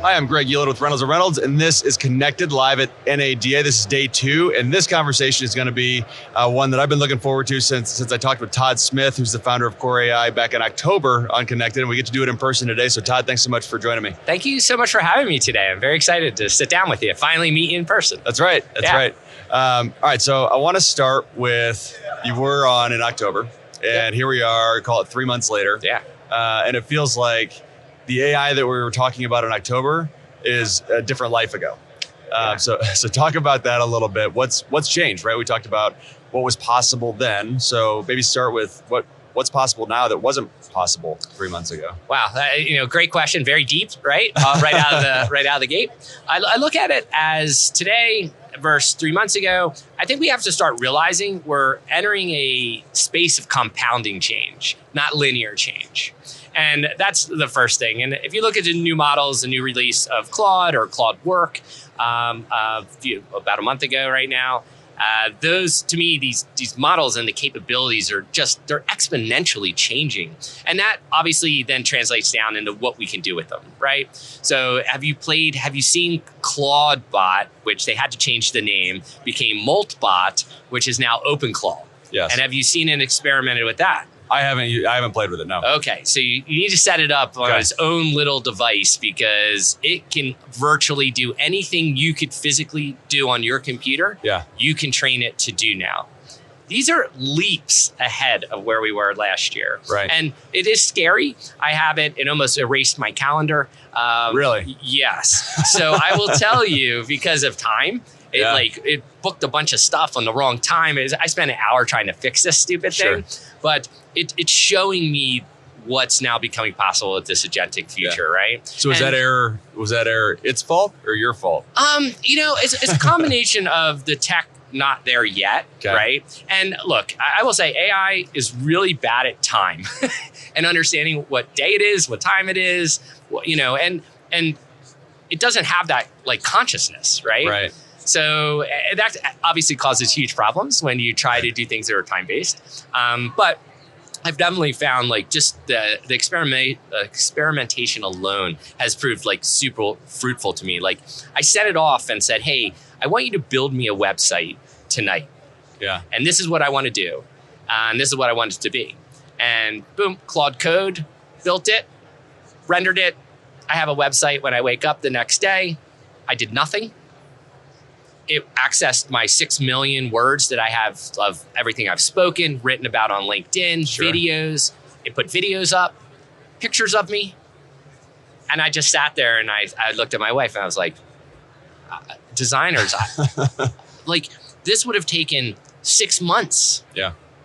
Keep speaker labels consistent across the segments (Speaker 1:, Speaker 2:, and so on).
Speaker 1: Hi, I'm Greg Yellowd with Reynolds & Reynolds, and this is Connected live at NADA. This is day 2, and this conversation is going to be one that I've been looking forward to since I talked with Todd Smith, who's the founder of QoreAI, back in October on Connected, and we get to do it in person today. So Todd, thanks so much for joining me.
Speaker 2: Thank you so much for having me today. I'm very excited to sit down with you, finally meet you in person.
Speaker 1: That's right. Right. All right, so I want to start with, you were on in October, and here we are, call it 3 months later.
Speaker 2: Yeah.
Speaker 1: And it feels like the AI that we were talking about in October is a different life ago. So talk about that a little bit. What's changed, right? We talked about what was possible then. So maybe start with what's possible now that wasn't possible 3 months ago.
Speaker 2: Wow, great question. Very deep, right? Right out of the gate. I look at it as today versus 3 months ago. I think we have to start realizing we're entering a space of compounding change, not linear change. And that's the first thing. And if you look at the new models, the new release of Claude or Claude Work about a month ago right now, those, to me, these models and the capabilities are they're exponentially changing. And that obviously then translates down into what we can do with them, right? So have you seen Claude Bot, which they had to change the name, became Moltbot, which is now OpenClaw?
Speaker 1: Yes.
Speaker 2: And have you seen and experimented with that?
Speaker 1: I haven't played with it, no.
Speaker 2: Okay, so you need to set it up on its own little device because it can virtually do anything you could physically do on your computer.
Speaker 1: Yeah. You
Speaker 2: can train it to do now. These are leaps ahead of where we were last year.
Speaker 1: Right.
Speaker 2: And it is scary. I have it almost erased my calendar.
Speaker 1: Really?
Speaker 2: Yes. So I will tell you, because of time, it booked a bunch of stuff on the wrong time. I spent an hour trying to fix this stupid thing, but it's showing me what's now becoming possible with this agentic future, right?
Speaker 1: So was that error its fault or your fault?
Speaker 2: It's a combination of the tech not there yet, right? And look, I will say AI is really bad at time and understanding what day it is, what time it is, and it doesn't have that like consciousness, right?
Speaker 1: Right.
Speaker 2: So that obviously causes huge problems when you try to do things that are time-based. But I've definitely found like just the experimentation alone has proved like super fruitful to me. Like I set it off and said, hey, I want you to build me a website tonight.
Speaker 1: Yeah.
Speaker 2: And this is what I want to do. And this is what I want it to be. And boom, Claude Code built it, rendered it. I have a website when I wake up the next day. I did nothing. It accessed my 6 million words that I have of everything I've spoken, written about on LinkedIn, videos. It put videos up, pictures of me. And I just sat there and I looked at my wife and I was like, designers, like this would have taken 6 months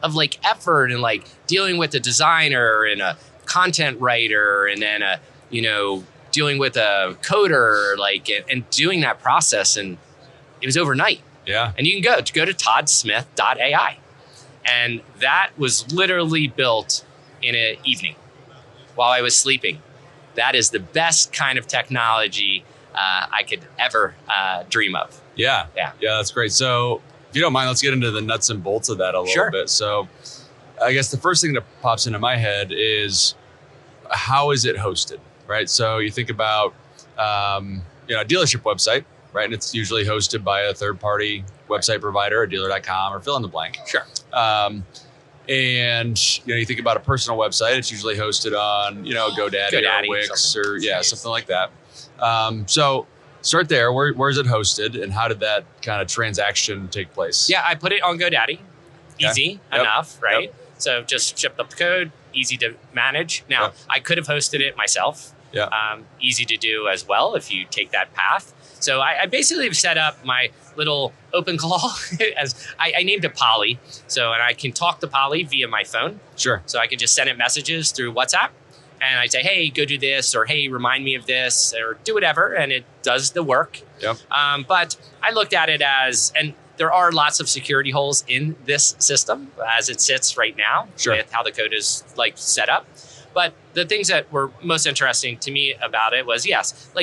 Speaker 2: of like effort and like dealing with a designer and a content writer and then dealing with a coder, like, and doing that process. And it was overnight.
Speaker 1: Yeah.
Speaker 2: And you can go to toddsmith.ai. And that was literally built in an evening while I was sleeping. That is the best kind of technology I could ever dream of.
Speaker 1: Yeah, that's great. So if you don't mind, let's get into the nuts and bolts of that a little bit. So I guess the first thing that pops into my head is, how is it hosted, right? So you think about a dealership website, right? And it's usually hosted by a third-party website provider, a dealer.com, or fill in the blank.
Speaker 2: Sure.
Speaker 1: And you think about a personal website, it's usually hosted on GoDaddy or Wix or something like that. So start there. Where is it hosted, and how did that kind of transaction take place?
Speaker 2: Yeah, I put it on GoDaddy. Easy enough, right?
Speaker 1: Yep.
Speaker 2: So just shipped up the code, easy to manage. Now, I could have hosted it myself.
Speaker 1: Yeah.
Speaker 2: Easy to do as well if you take that path. So I basically have set up my little OpenClaw as I named it Polly. So, and I can talk to Polly via my phone.
Speaker 1: Sure.
Speaker 2: So I can just send it messages through WhatsApp. And I say, hey, go do this, or hey, remind me of this, or do whatever. And it does the work.
Speaker 1: Yep.
Speaker 2: But I looked at it as, and there are lots of security holes in this system as it sits right now with how the code is like set up. But the things that were most interesting to me about it was,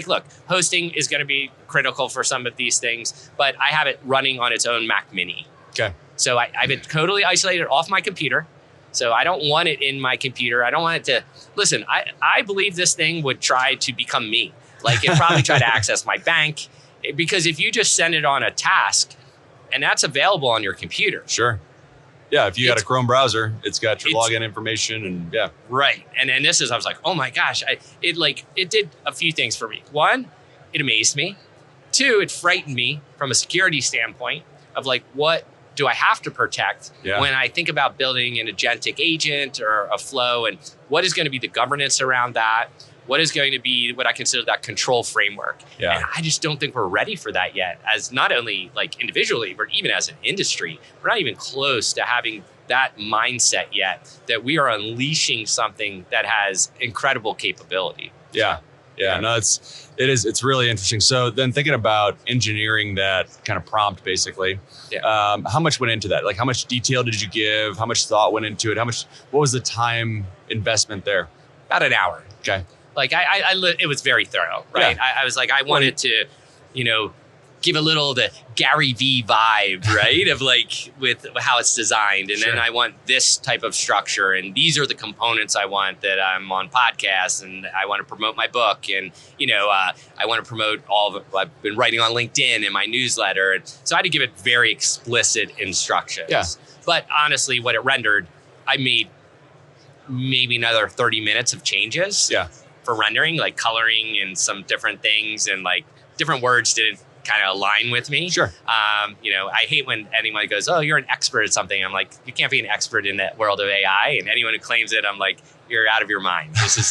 Speaker 2: look, hosting is going to be critical for some of these things, but I have it running on its own Mac Mini.
Speaker 1: Okay.
Speaker 2: So I've been totally isolated off my computer. So I don't want it in my computer. I don't want it to, listen, I believe this thing would try to become me. Like it'd probably try to access my bank, because if you just send it on a task and that's available on your computer.
Speaker 1: Sure. Yeah, if you got a Chrome browser, it's got your login information and yeah.
Speaker 2: Right. And this is, I was like, oh my gosh, it did a few things for me. One, it amazed me. Two, it frightened me from a security standpoint of like, what do I have to protect when I think about building an agentic agent or a flow, and what is going to be the governance around that? What is going to be what I consider that control framework?
Speaker 1: Yeah.
Speaker 2: And I just don't think we're ready for that yet, as not only like individually, but even as an industry. We're not even close to having that mindset yet, that we are unleashing something that has incredible capability.
Speaker 1: Yeah. No, it's really interesting. So then thinking about engineering that kind of prompt, basically, how much went into that? Like how much detail did you give? How much thought went into it? What was the time investment there?
Speaker 2: About an hour.
Speaker 1: Okay.
Speaker 2: Like it was very thorough, right?
Speaker 1: Yeah.
Speaker 2: I was like, I wanted to, give a little the Gary V vibe, right? Of like with how it's designed. And then I want this type of structure. And these are the components I want that I'm on podcasts, and I want to promote my book. And, I want to promote all of it. I've been writing on LinkedIn and my newsletter. And so I had to give it very explicit instructions.
Speaker 1: Yeah.
Speaker 2: But honestly, what it rendered, I made maybe another 30 minutes of changes for rendering, like coloring and some different things, and like different words didn't kind of align with me.
Speaker 1: Sure.
Speaker 2: I hate when anyone goes, oh, you're an expert at something. I'm like, you can't be an expert in that world of AI. And anyone who claims it, I'm like, you're out of your mind. This is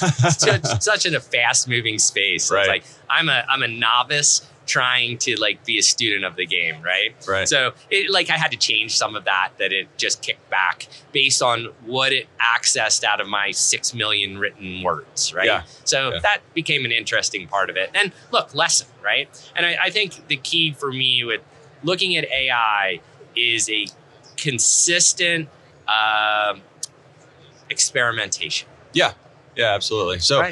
Speaker 2: such a fast moving space.
Speaker 1: Right.
Speaker 2: It's like, I'm a novice trying to like be a student of the game, right?
Speaker 1: Right.
Speaker 2: So I had to change some of that it just kicked back based on what it accessed out of my 6 million written words, right?
Speaker 1: Yeah.
Speaker 2: So that became an interesting part of it. And look, lesson, right? And I think the key for me with looking at AI is a consistent experimentation.
Speaker 1: Yeah, absolutely. So,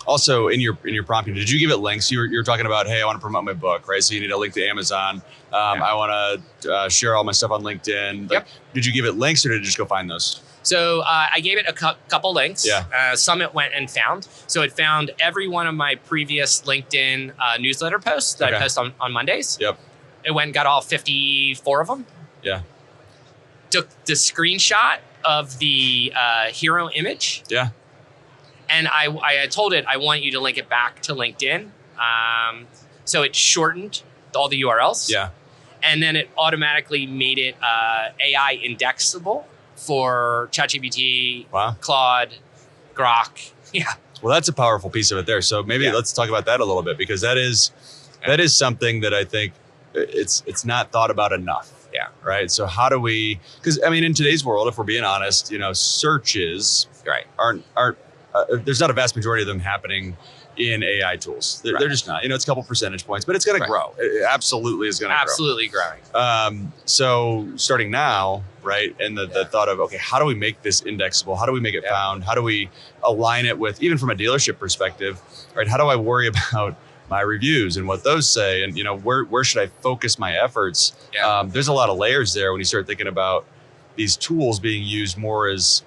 Speaker 1: also in your prompting, did you give it links? You're talking about, hey, I want to promote my book, right? So you need a link to Amazon. I want to share all my stuff on LinkedIn. Did you give it links, or did it just go find those?
Speaker 2: So I gave it a couple links.
Speaker 1: Yeah.
Speaker 2: Some it went and found. So it found every one of my previous LinkedIn newsletter posts that I post on Mondays.
Speaker 1: Yep.
Speaker 2: It went and got all 54 of them.
Speaker 1: Yeah.
Speaker 2: Took the screenshot of the hero image.
Speaker 1: Yeah.
Speaker 2: And I told it, I want you to link it back to LinkedIn. So it shortened all the URLs.
Speaker 1: Yeah.
Speaker 2: And then it automatically made it AI indexable for ChatGPT, Claude, Grok. Yeah.
Speaker 1: Well, that's a powerful piece of it there. So maybe let's talk about that a little bit, because that is something that I think it's not thought about enough.
Speaker 2: Yeah.
Speaker 1: Right. So how do we? Because I mean, in today's world, if we're being honest, searches aren't. There's not a vast majority of them happening in AI tools. They're just not. It's a couple percentage points, but it's going to grow. It absolutely is going to grow.
Speaker 2: Absolutely growing.
Speaker 1: So starting now, right, and the thought of, okay, how do we make this indexable? How do we make it found? How do we align it with, even from a dealership perspective, right? How do I worry about my reviews and what those say? And, where should I focus my efforts?
Speaker 2: Yeah.
Speaker 1: There's a lot of layers there when you start thinking about these tools being used more as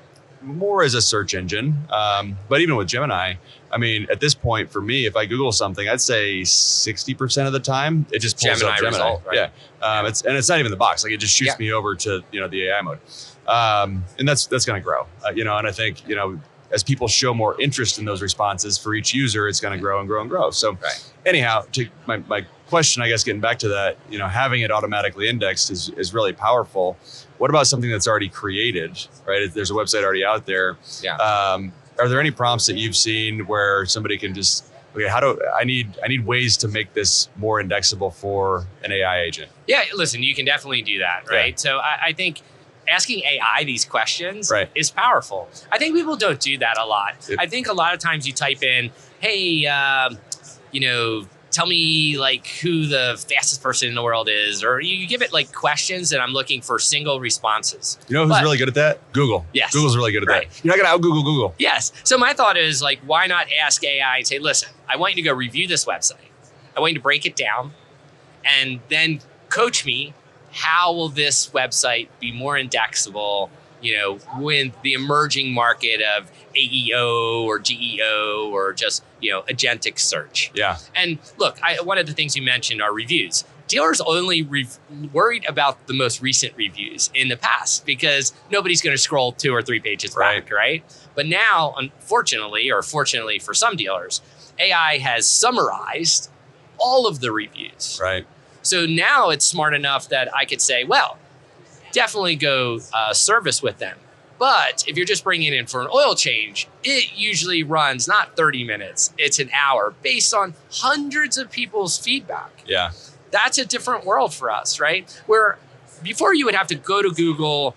Speaker 1: a search engine. But even with Gemini, I mean, at this point for me, if I Google something, I'd say 60% of the time it just pulls up Gemini.
Speaker 2: Result, right?
Speaker 1: Yeah. It's not even the box. Like it just shoots me over to, the AI mode. And that's going to grow, and I think, as people show more interest in those responses for each user, it's going to grow and grow and grow. So anyhow, to my question, I guess, getting back to that, having it automatically indexed is really powerful. What about something that's already created, right? There's a website already out there.
Speaker 2: Yeah.
Speaker 1: Are there any prompts that you've seen where somebody can just, okay, I need ways to make this more indexable for an AI agent?
Speaker 2: Yeah, listen, you can definitely do that, right?
Speaker 1: Yeah.
Speaker 2: So I think asking AI these questions
Speaker 1: is
Speaker 2: powerful. I think people don't do that a lot. I think a lot of times you type in, hey, tell me like who the fastest person in the world is, or you give it like questions, and I'm looking for single responses.
Speaker 1: You know who's really good at that? Google.
Speaker 2: Yes.
Speaker 1: Google's really good at that. You're not going to out-Google Google.
Speaker 2: Yes. So my thought is like, why not ask AI and say, listen, I want you to go review this website. I want you to break it down and then coach me. How will this website be more indexable with the emerging market of AEO or GEO or just, agentic search.
Speaker 1: Yeah.
Speaker 2: And look, one of the things you mentioned are reviews. Dealers only worried about the most recent reviews in the past because nobody's going to scroll 2 or 3 pages back, right? But now, unfortunately, or fortunately for some dealers, AI has summarized all of the reviews.
Speaker 1: Right.
Speaker 2: So now it's smart enough that I could say, well, definitely go service with them. But if you're just bringing it in for an oil change, it usually runs not 30 minutes, it's an hour based on hundreds of people's feedback.
Speaker 1: Yeah.
Speaker 2: That's a different world for us, right? Where before you would have to go to Google,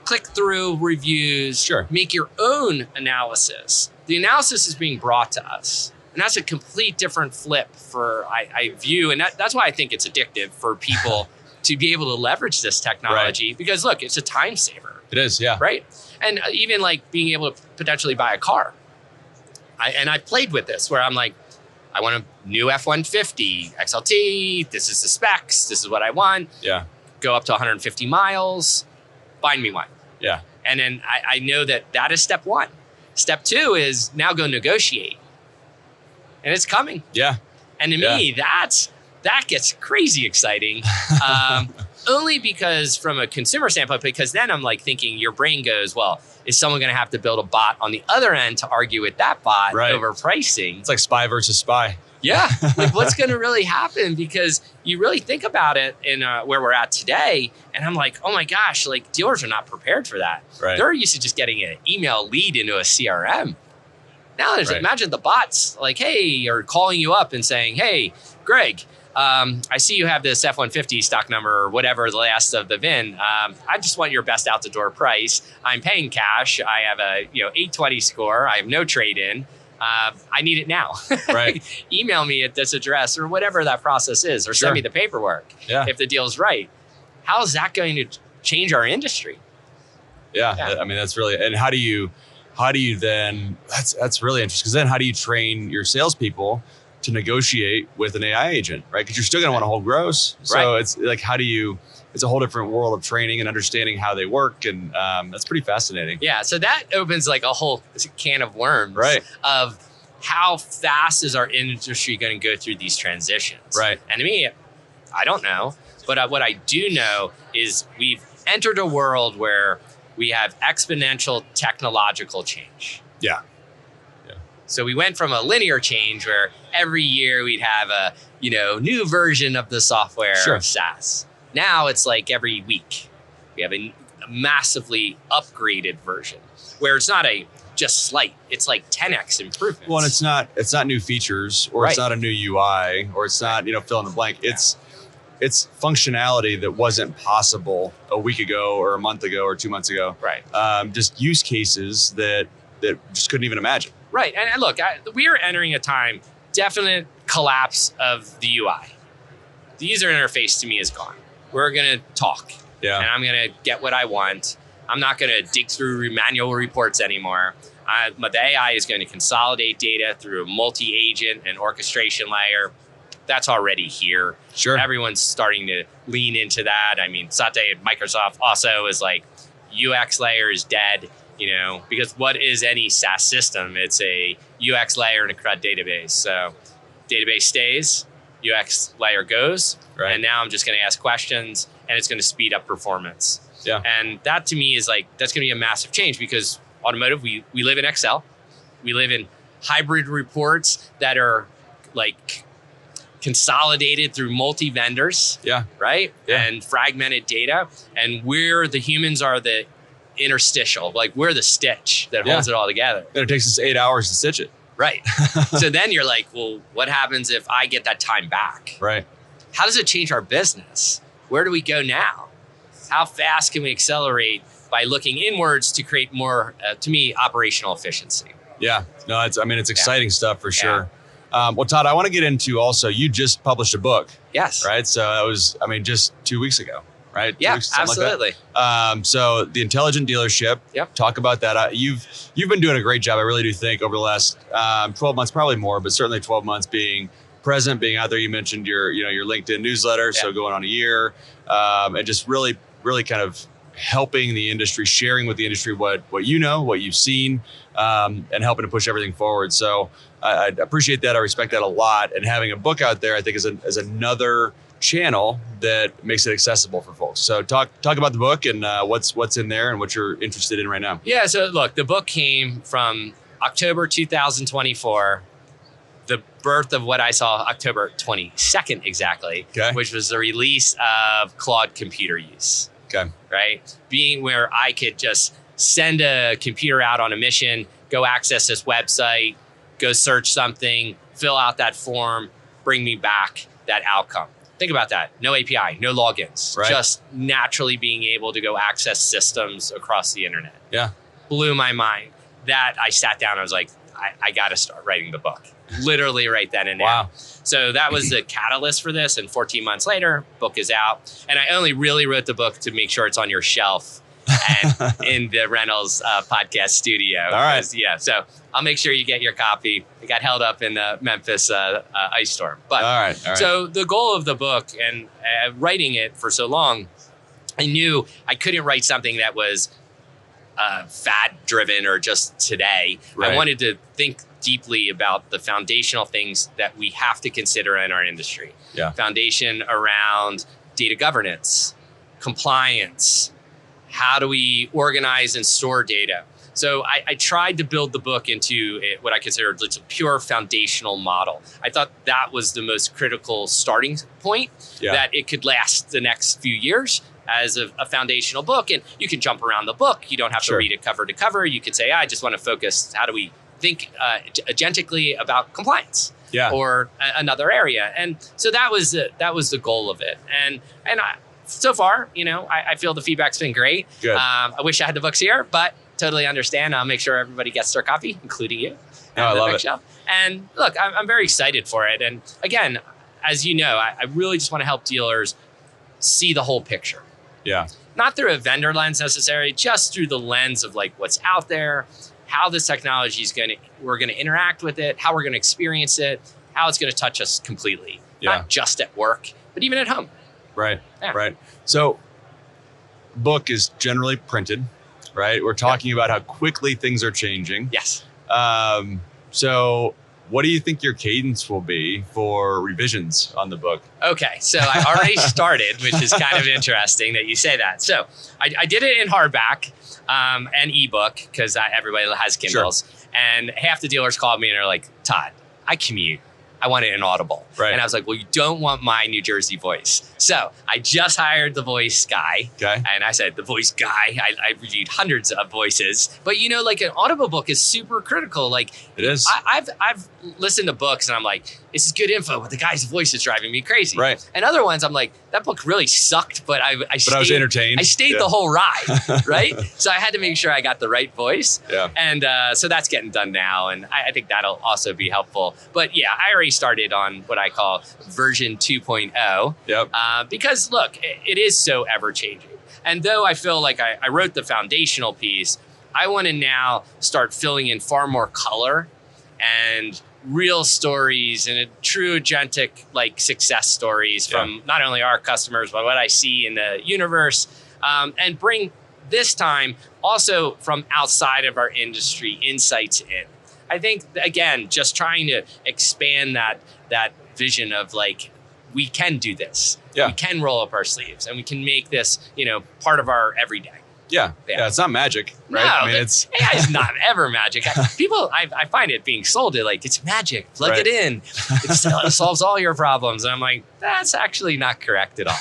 Speaker 2: click through reviews, make your own analysis. The analysis is being brought to us. And that's a complete different flip for, I view, and that's why I think it's addictive for people to be able to leverage this technology because look, it's a time saver.
Speaker 1: It is, yeah.
Speaker 2: Right? And even like being able to potentially buy a car. I played with this where I'm like, I want a new F-150 XLT. This is the specs. This is what I want.
Speaker 1: Yeah.
Speaker 2: Go up to 150 miles. Find me one.
Speaker 1: Yeah.
Speaker 2: And then I know that is step 1. Step 2 is now go negotiate. And it's coming.
Speaker 1: Yeah.
Speaker 2: And to me, that gets crazy exciting. Only because from a consumer standpoint, because then I'm like thinking your brain goes, well, is someone going to have to build a bot on the other end to argue with that bot over pricing?
Speaker 1: It's like spy versus spy.
Speaker 2: Yeah. Like what's going to really happen? Because you really think about it in where we're at today. And I'm like, oh my gosh, like dealers are not prepared for that.
Speaker 1: Right.
Speaker 2: They're used to just getting an email lead into a CRM. Now imagine the bots like, hey, or calling you up and saying, hey, Greg, I see you have this F-150 stock number or whatever the last of the VIN. I just want your best out the door price. I'm paying cash. I have a 820 score. I have no trade in. I need it now.
Speaker 1: Right.
Speaker 2: Email me at this address or whatever that process is, or send me the paperwork if the deal's right. How is that going to change our industry?
Speaker 1: Yeah. I mean, that's really, and how do you then, that's really interesting because then how do you train your salespeople to negotiate with an AI agent, right? Because you're still going to want to hold gross. So it's like, it's a whole different world of training and understanding how they work. And that's pretty fascinating.
Speaker 2: Yeah. So that opens like a whole can of worms of how fast is our industry going to go through these transitions?
Speaker 1: Right.
Speaker 2: And to me, I don't know. But what I do know is we've entered a world where we have exponential technological change.
Speaker 1: Yeah.
Speaker 2: So we went from a linear change where every year we'd have a new version of the software of SaaS. Now it's like every week we have a massively upgraded version where it's not just slight, it's like 10x improvements.
Speaker 1: Well, and it's not new features or it's not a new UI or it's not fill in the blank. It's functionality that wasn't possible a week ago or a month ago or 2 months ago.
Speaker 2: Right.
Speaker 1: Just use cases that just couldn't even imagine.
Speaker 2: Right. And look, we are entering a time, definite collapse of the UI. The user interface to me is gone. We're going to talk.
Speaker 1: Yeah.
Speaker 2: And I'm going to get what I want. I'm not going to dig through manual reports anymore. But the AI is going to consolidate data through a multi-agent and orchestration layer. That's already here.
Speaker 1: Sure.
Speaker 2: Everyone's starting to lean into that. I mean, Satya at Microsoft also is like, UX layer is dead. Because what is any SaaS system? It's a UX layer and a CRUD database. So database stays, UX layer goes, and now I'm just going to ask questions and it's going to speed up performance.
Speaker 1: Yeah.
Speaker 2: And that to me is like, that's going to be a massive change because automotive, we live in Excel. We live in hybrid reports that are like consolidated through multi-vendors.
Speaker 1: Yeah.
Speaker 2: Right?
Speaker 1: Yeah. And
Speaker 2: fragmented data. And the humans are the interstitial, like we're the stitch that holds it all together.
Speaker 1: And it takes us 8 hours to stitch it.
Speaker 2: Right. So then you're like, well, what happens if I get that time back?
Speaker 1: Right.
Speaker 2: How does it change our business? Where do we go now? How fast can we accelerate by looking inwards to create more, to me, operational efficiency?
Speaker 1: Yeah. No, it's exciting stuff for sure. Well, Todd, I want to get into also, you just published a book.
Speaker 2: Yes.
Speaker 1: Right. So that was, just 2 weeks ago. Right?
Speaker 2: Yeah, absolutely.
Speaker 1: Like so the Intelligent Dealership, talk about that. You've been doing a great job. I really do think over the last 12 months, probably more, but certainly 12 months being present, being out there. You mentioned your LinkedIn newsletter. So going on a year and just really, really kind of helping the industry, sharing with the industry what you know, what you've seen, and helping to push everything forward. So I appreciate that. I respect that a lot. And having a book out there, I think, is another channel that makes it accessible for folks. So talk about the book and what's in there and what you're interested in right now.
Speaker 2: Yeah. So look, the book came from October 2024. The birth of what I saw October 22nd exactly, which was the release of Claude computer use.
Speaker 1: Okay.
Speaker 2: Right? Being where I could just send a computer out on a mission, go access this website, go search something, fill out that form, bring me back that outcome. Think about that. No API, no logins, just naturally being able to go access systems across the internet.
Speaker 1: Yeah.
Speaker 2: Blew my mind. That I sat down, I was like, I got to start writing the book. Literally right then and there.
Speaker 1: Wow.
Speaker 2: So that was the catalyst for this. And 14 months later, book is out. And I only really wrote the book to make sure it's on your shelf and in the Reynolds podcast studio.
Speaker 1: All right.
Speaker 2: Yeah. So I'll make sure you get your copy. It got held up in the Memphis ice storm. But
Speaker 1: all right.
Speaker 2: So the goal of the book and writing it for so long, I knew I couldn't write something that was fad driven or just today. I wanted to think deeply about the foundational things that we have to consider in our industry.
Speaker 1: Yeah.
Speaker 2: Foundation around data governance, compliance, how do we organize and store data? So I tried to build the book into what I consider a pure foundational model. I thought that was the most critical starting point, that it could last the next few years as a foundational book. And you can jump around the book. You don't have to read it cover to cover. You could say, I just want to focus, how do we think agentically about compliance or another area? And so that was the goal of it. And so far, I feel the feedback's been great.
Speaker 1: Good.
Speaker 2: I wish I had the books here, but totally understand. I'll make sure everybody gets their copy, including you.
Speaker 1: No, I love it.
Speaker 2: Shelf. And look, I'm very excited for it. And again, as you know, I really just want to help dealers see the whole picture.
Speaker 1: Yeah.
Speaker 2: Not through a vendor lens necessarily, just through the lens of like what's out there, how this technology is we're going to interact with it, how we're going to experience it, how it's going to touch us completely. Not just at work, but even at home.
Speaker 1: Right. Right. So book is generally printed, right? We're talking about how quickly things are changing.
Speaker 2: Yes.
Speaker 1: So what do you think your cadence will be for revisions on the book?
Speaker 2: Okay, so I already started, which is kind of interesting that you say that. So I did it in hardback and ebook because everybody has Kindles. Sure. And half the dealers called me and are like, Todd, I commute. I want it in Audible. Right. And I was like, well, you don't want my New Jersey voice. So I just hired the voice guy. Okay. And I said, the voice guy, I reviewed hundreds of voices. But like an Audible book is super critical. Like
Speaker 1: it is.
Speaker 2: I've listened to books and I'm like, this is good info, but the guy's voice is driving me crazy.
Speaker 1: Right.
Speaker 2: And other ones, I'm like, that book really sucked, but I
Speaker 1: was entertained.
Speaker 2: I stayed the whole ride, right? So I had to make sure I got the right voice.
Speaker 1: Yeah.
Speaker 2: And so that's getting done now. And I think that'll also be helpful. But yeah, I already started on what I call version 2.0.
Speaker 1: Yep.
Speaker 2: Because look, it is so ever changing. And though I feel like I wrote the foundational piece, I want to now start filling in far more color and real stories and a true agentic like success stories from not only our customers, but what I see in the universe, and bring this time also from outside of our industry insights in. I think, again, just trying to expand that vision of like, we can do this. Yeah. We can roll up our sleeves and we can make this, part of our everyday.
Speaker 1: Yeah. It's not magic, right?
Speaker 2: No,
Speaker 1: I mean, it's
Speaker 2: AI is not ever magic. I find it being sold it like it's magic. Plug it in. It solves all your problems. And I'm like, that's actually not correct at all.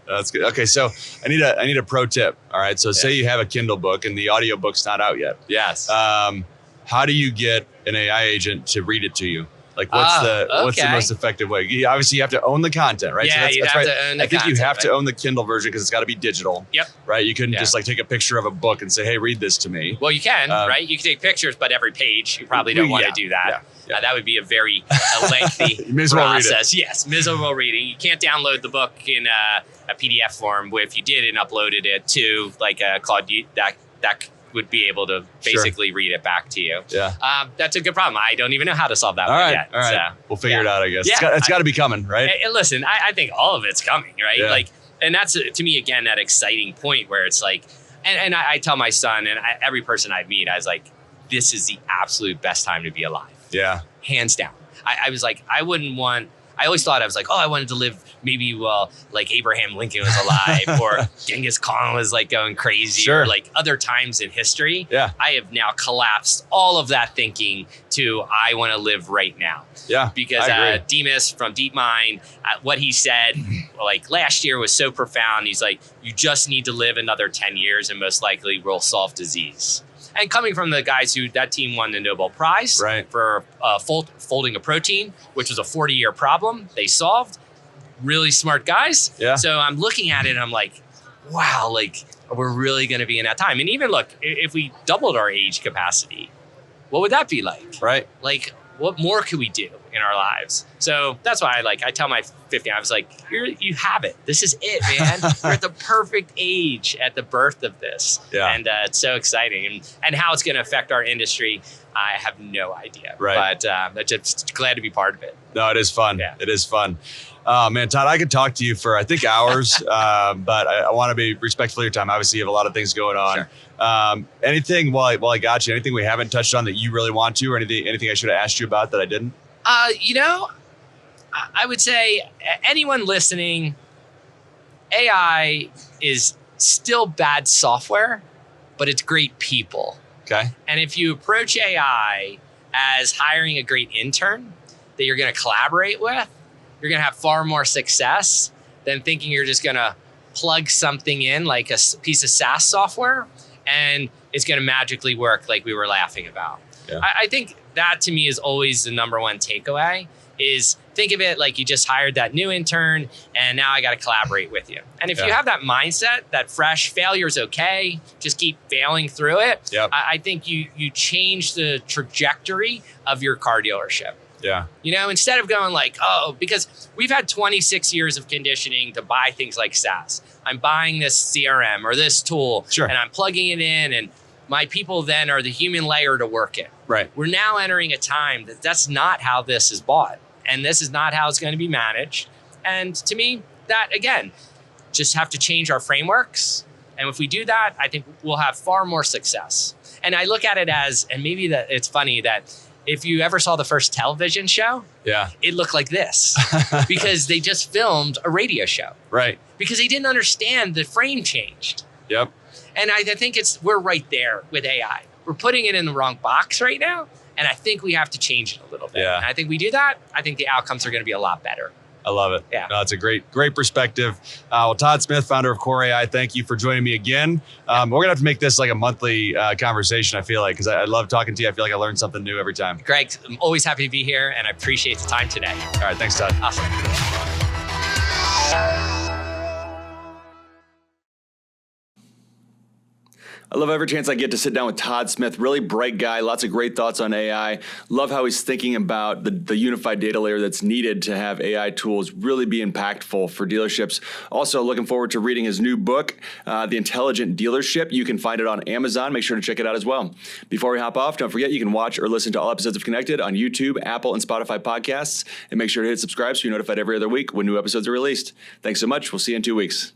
Speaker 1: That's good. Okay, so I need a pro tip. All right. So say you have a Kindle book and the audio book's not out yet.
Speaker 2: Yes.
Speaker 1: How do you get an AI agent to read it to you? Like what's the most effective way? Obviously, you have to own the content, right?
Speaker 2: Yeah,
Speaker 1: so
Speaker 2: you have to own the content.
Speaker 1: I think you have to own the Kindle version because it's got to be digital.
Speaker 2: Yep.
Speaker 1: Right? You couldn't just like take a picture of a book and say, hey, read this to me.
Speaker 2: Well, you can, right? You can take pictures, but every page, you probably don't want to do that. Yeah. That would be a very lengthy process. Yes, miserable reading. You can't download the book in a PDF form. If you did and uploaded it to like a Claude, that would be able to basically read it back to you. Yeah. That's a good problem. I don't even know how to solve that one yet.
Speaker 1: All right. So, we'll figure it out, I guess. Yeah. It's got to be coming, right?
Speaker 2: Listen, I think all of it's coming, right? Yeah. Like And that's, to me, again, that exciting point where it's like, and I tell my son and every person I meet, I was like, this is the absolute best time to be alive.
Speaker 1: Yeah.
Speaker 2: Hands down. I was like, I always thought, I was like, oh, I wanted to live maybe, like Abraham Lincoln was alive or Genghis Khan was like going crazy or like other times in history.
Speaker 1: Yeah.
Speaker 2: I have now collapsed all of that thinking to I want to live right now.
Speaker 1: Yeah.
Speaker 2: Because Demas from DeepMind, what he said like last year was so profound. He's like, you just need to live another 10 years and most likely we'll solve disease. And coming from the guys that team won the Nobel Prize for folding a protein, which was a 40-year problem they solved. Really smart guys. Yeah. So I'm looking at it and I'm like, wow, like we're really going to be in that time. And even look, if we doubled our age capacity, what would that be like?
Speaker 1: Right.
Speaker 2: Like, what more could we do in our lives? So that's why I tell my 50, I was like, you have it. This is it, man. You're at the perfect age at the birth of this. Yeah. And it's so exciting. And how it's going to affect our industry, I have no idea. Right. But I'm just glad to be part of it. No, it is fun. Yeah. It is fun. Man, Todd, I could talk to you for, I think, hours, but I want to be respectful of your time. Obviously, you have a lot of things going on. Sure. Anything, while I got you, anything we haven't touched on that you really want to, or anything I should have asked you about that I didn't? I would say anyone listening, AI is still bad software, but it's great people. Okay. And if you approach AI as hiring a great intern that you're going to collaborate with, you're going to have far more success than thinking you're just going to plug something in like a piece of SaaS software and it's going to magically work like we were laughing about. Yeah. I think that to me is always the number one takeaway is think of it like you just hired that new intern and now I got to collaborate with you. And if you have that mindset, that fresh failure is okay, just keep failing through it. Yep. I think you change the trajectory of your car dealership. Yeah. Instead of going like, because we've had 26 years of conditioning to buy things like SaaS. I'm buying this CRM or this tool and I'm plugging it in and my people then are the human layer to work it. Right. We're now entering a time that's not how this is bought. And this is not how it's going to be managed. And to me, that, again, just have to change our frameworks. And if we do that, I think we'll have far more success. And I look at it as, and maybe that it's funny that if you ever saw the first television show, it looked like this because they just filmed a radio show. Right. Because they didn't understand the frame changed. Yep. And I think we're right there with AI. We're putting it in the wrong box right now. And I think we have to change it a little bit. Yeah. And I think we do that. I think the outcomes are going to be a lot better. I love it. Yeah. No, it's a great perspective. Well, Todd Smith, founder of QoreAI, thank you for joining me again. We're going to have to make this like a monthly conversation, I feel like, because I love talking to you. I feel like I learn something new every time. Greg, I'm always happy to be here, and I appreciate the time today. All right. Thanks, Todd. Awesome.
Speaker 3: I love every chance I get to sit down with Todd Smith, really bright guy, lots of great thoughts on AI. Love how he's thinking about the unified data layer that's needed to have AI tools really be impactful for dealerships. Also looking forward to reading his new book, The Intelligent Dealership. You can find it on Amazon. Make sure to check it out as well. Before we hop off, don't forget you can watch or listen to all episodes of Connected on YouTube, Apple, and Spotify podcasts. And make sure to hit subscribe so you're notified every other week when new episodes are released. Thanks so much. We'll see you in 2 weeks.